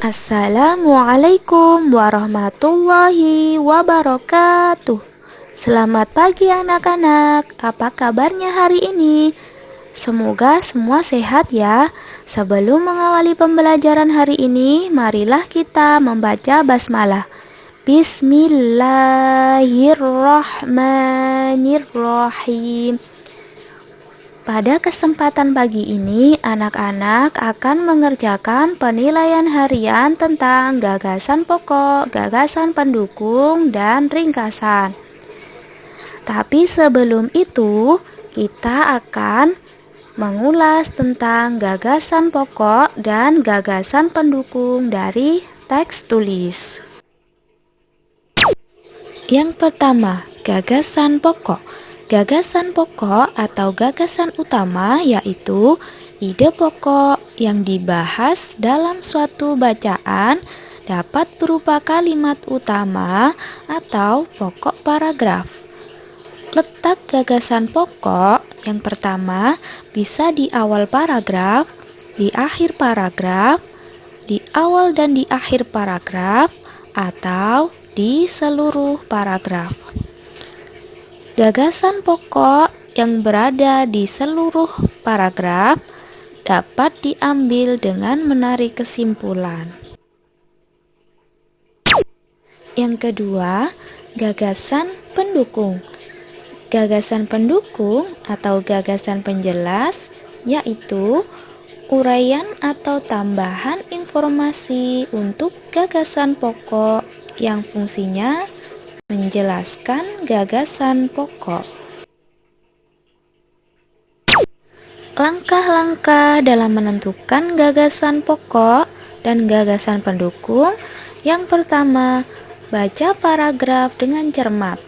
Assalamualaikum warahmatullahi wabarakatuh. Selamat pagi anak-anak, apa kabarnya hari ini? Semoga semua sehat ya. Sebelum mengawali pembelajaran hari ini, marilah kita membaca basmalah. Bismillahirrahmanirrahim. Pada kesempatan pagi ini, anak-anak akan mengerjakan penilaian harian tentang gagasan pokok, gagasan pendukung, dan ringkasan. Tapi sebelum itu, kita akan mengulas tentang gagasan pokok dan gagasan pendukung dari teks tulis. Yang pertama, gagasan pokok. Gagasan pokok atau gagasan utama yaitu ide pokok yang dibahas dalam suatu bacaan dapat berupa kalimat utama atau pokok paragraf. Letak gagasan pokok yang pertama bisa di awal paragraf, di akhir paragraf, di awal dan di akhir paragraf, atau di seluruh paragraf. Gagasan pokok yang berada di seluruh paragraf dapat diambil dengan menarik kesimpulan. Yang kedua, gagasan pendukung. Gagasan pendukung atau gagasan penjelas yaitu uraian atau tambahan informasi untuk gagasan pokok yang fungsinya menjelaskan gagasan pokok. Langkah-langkah dalam menentukan gagasan pokok dan gagasan pendukung. Yang pertama, baca paragraf dengan cermat.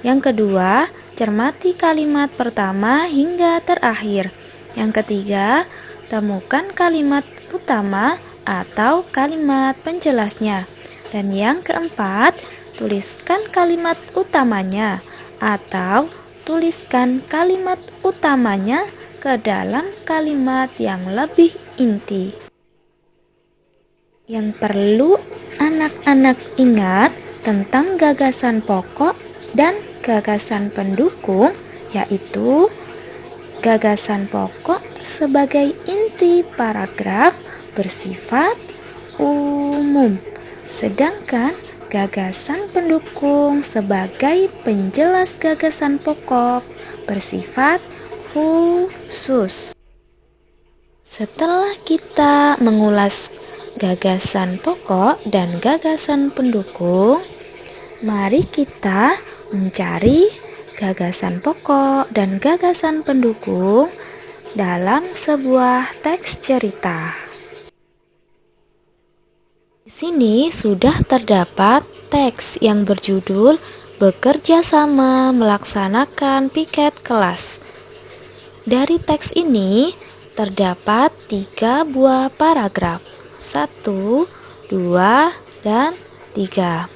Yang kedua, cermati kalimat pertama hingga terakhir. Yang ketiga, temukan kalimat utama atau kalimat penjelasnya. Dan yang keempat, tuliskan kalimat utamanya atau tuliskan kalimat utamanya ke dalam kalimat yang lebih inti. Yang perlu anak-anak ingat tentang gagasan pokok dan gagasan pendukung yaitu gagasan pokok sebagai inti paragraf bersifat umum, sedangkan gagasan pendukung sebagai penjelas gagasan pokok bersifat khusus. Setelah kita mengulas gagasan pokok dan gagasan pendukung, mari kita mencari gagasan pokok dan gagasan pendukung dalam sebuah teks cerita. Di sini sudah terdapat teks yang berjudul Bekerja Sama Melaksanakan Piket Kelas. Dari teks ini terdapat 3 buah paragraf, 1, 2, dan 3.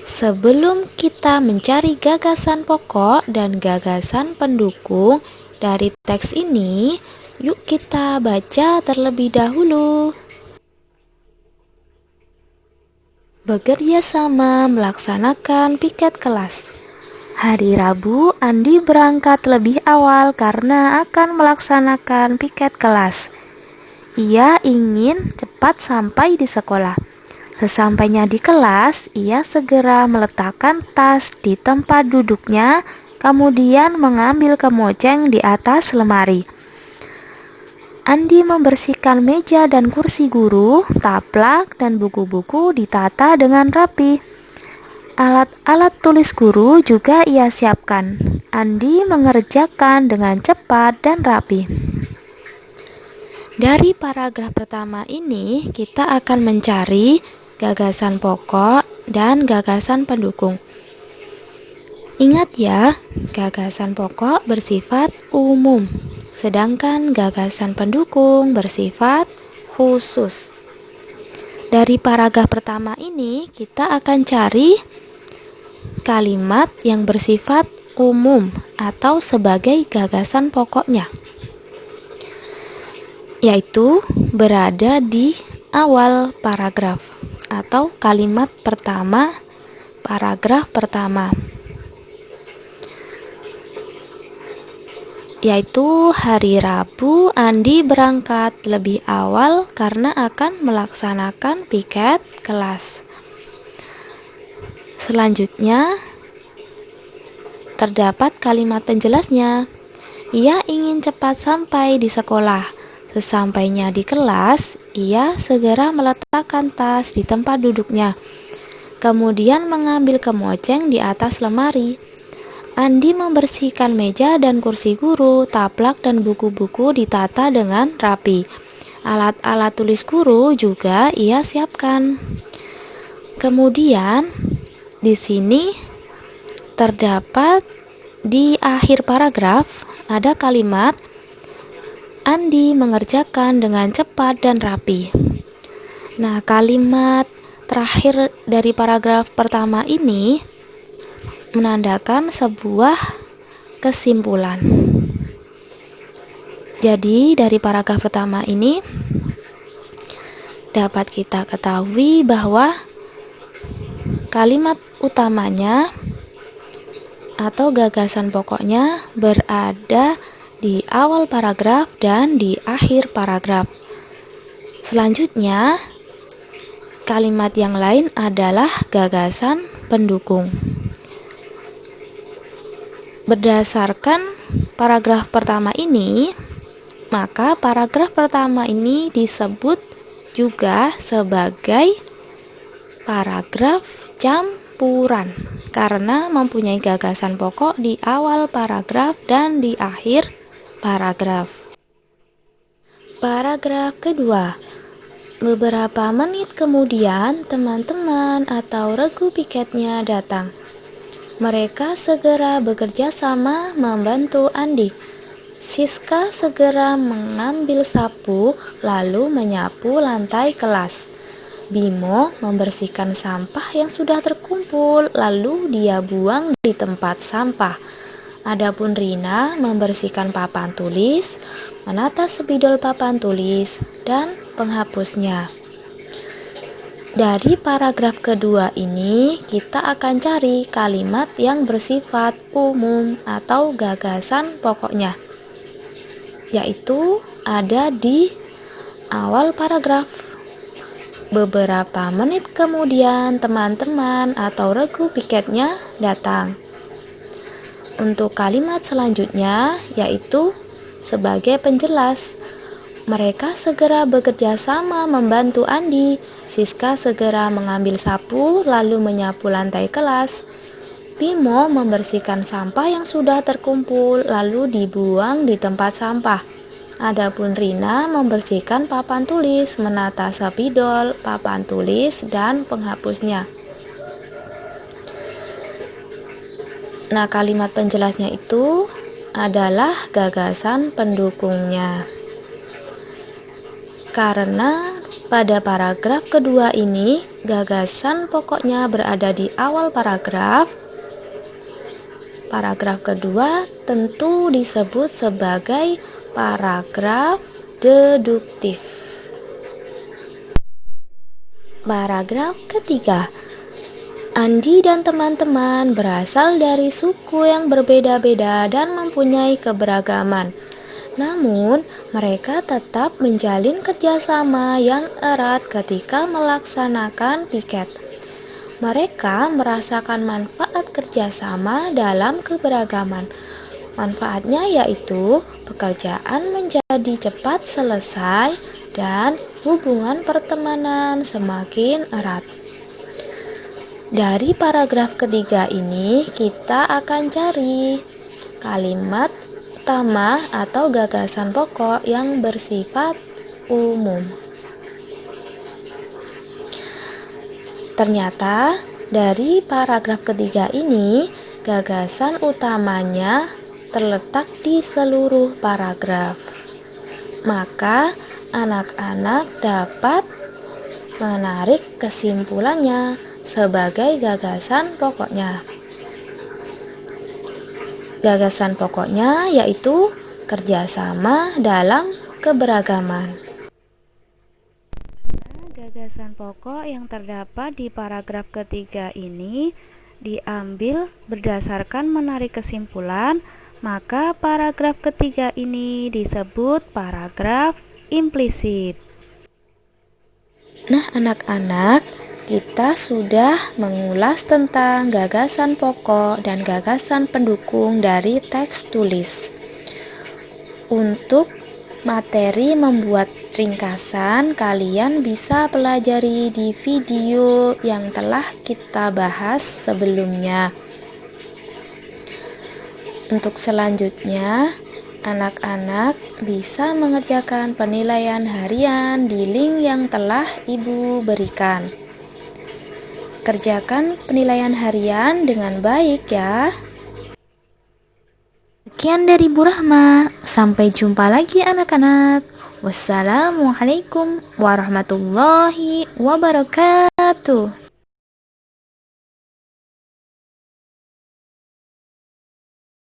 Sebelum kita mencari gagasan pokok dan gagasan pendukung dari teks ini, yuk kita baca terlebih dahulu. Bekerja sama melaksanakan piket kelas. Hari Rabu, Andi berangkat lebih awal karena akan melaksanakan piket kelas. Ia ingin cepat sampai di sekolah. Sesampainya di kelas, ia segera meletakkan tas di tempat duduknya, kemudian mengambil kemoceng di atas lemari. Andi membersihkan meja dan kursi guru, taplak, dan buku-buku ditata dengan rapi. Alat-alat tulis guru juga ia siapkan. Andi mengerjakan dengan cepat dan rapi. Dari paragraf pertama ini, kita akan mencari gagasan pokok dan gagasan pendukung. Ingat ya, gagasan pokok bersifat umum, sedangkan gagasan pendukung bersifat khusus. Dari paragraf pertama ini, kita akan cari kalimat yang bersifat umum atau sebagai gagasan pokoknya, yaitu berada di awal paragraf atau kalimat pertama paragraf pertama, yaitu hari Rabu Andi berangkat lebih awal karena akan melaksanakan piket kelas. Selanjutnya terdapat kalimat penjelasnya. Ia ingin cepat sampai di sekolah. Sesampainya di kelas, ia segera meletakkan tas di tempat duduknya, kemudian mengambil kemoceng di atas lemari. Andi membersihkan meja dan kursi guru, taplak dan buku-buku ditata dengan rapi. Alat-alat tulis guru juga ia siapkan. Kemudian di sini terdapat di akhir paragraf ada kalimat Andi mengerjakan dengan cepat dan rapi. Nah, kalimat terakhir dari paragraf pertama ini menandakan sebuah kesimpulan. Jadi dari paragraf pertama ini dapat kita ketahui bahwa kalimat utamanya atau gagasan pokoknya berada di awal paragraf dan di akhir paragraf. Selanjutnya, kalimat yang lain adalah gagasan pendukung. Berdasarkan paragraf pertama ini, maka paragraf pertama ini disebut juga sebagai paragraf campuran karena mempunyai gagasan pokok di awal paragraf dan di akhir paragraf. Paragraf kedua. Beberapa menit kemudian teman-teman atau regu piketnya datang. Mereka segera bekerja sama membantu Andi. Siska segera mengambil sapu lalu menyapu lantai kelas. Bimo membersihkan sampah yang sudah terkumpul, lalu dia buang di tempat sampah. Adapun Rina membersihkan papan tulis, menata spidol papan tulis, dan penghapusnya. Dari paragraf kedua ini, kita akan cari kalimat yang bersifat umum atau gagasan pokoknya, yaitu ada di awal paragraf. Beberapa menit kemudian teman-teman atau regu piketnya datang. Untuk kalimat selanjutnya yaitu sebagai penjelas. Mereka segera bekerja sama membantu Andi. Siska segera mengambil sapu lalu menyapu lantai kelas. Bimo membersihkan sampah yang sudah terkumpul lalu dibuang di tempat sampah. Adapun Rina membersihkan papan tulis, menata spidol, papan tulis, dan penghapusnya. Nah, kalimat penjelasnya itu adalah gagasan pendukungnya. Karena pada paragraf kedua ini, gagasan pokoknya berada di awal paragraf. Paragraf kedua tentu disebut sebagai paragraf deduktif. Paragraf ketiga. Andi dan teman-teman berasal dari suku yang berbeda-beda dan mempunyai keberagaman. Namun, mereka tetap menjalin kerjasama yang erat ketika melaksanakan piket. Mereka merasakan manfaat kerjasama dalam keberagaman. Manfaatnya yaitu pekerjaan menjadi cepat selesai dan hubungan pertemanan semakin erat. Dari paragraf ketiga ini kita akan cari kalimat utama atau gagasan pokok yang bersifat umum. Ternyata dari paragraf ketiga ini gagasan utamanya terletak di seluruh paragraf. Maka anak-anak dapat menarik kesimpulannya sebagai gagasan pokoknya. Gagasan pokoknya yaitu kerjasama dalam keberagaman. Gagasan pokok yang terdapat di paragraf ketiga ini diambil berdasarkan menarik kesimpulan, maka paragraf ketiga ini disebut paragraf implisit. Nah, anak-anak, kita sudah mengulas tentang gagasan pokok dan gagasan pendukung dari teks tulis. Untuk materi membuat ringkasan, kalian bisa pelajari di video yang telah kita bahas sebelumnya. Untuk selanjutnya, anak-anak bisa mengerjakan penilaian harian di link yang telah Ibu berikan. Kerjakan penilaian harian dengan baik ya. Sekian dari Bu Rahma. Sampai jumpa lagi anak-anak. Wassalamualaikum warahmatullahi wabarakatuh.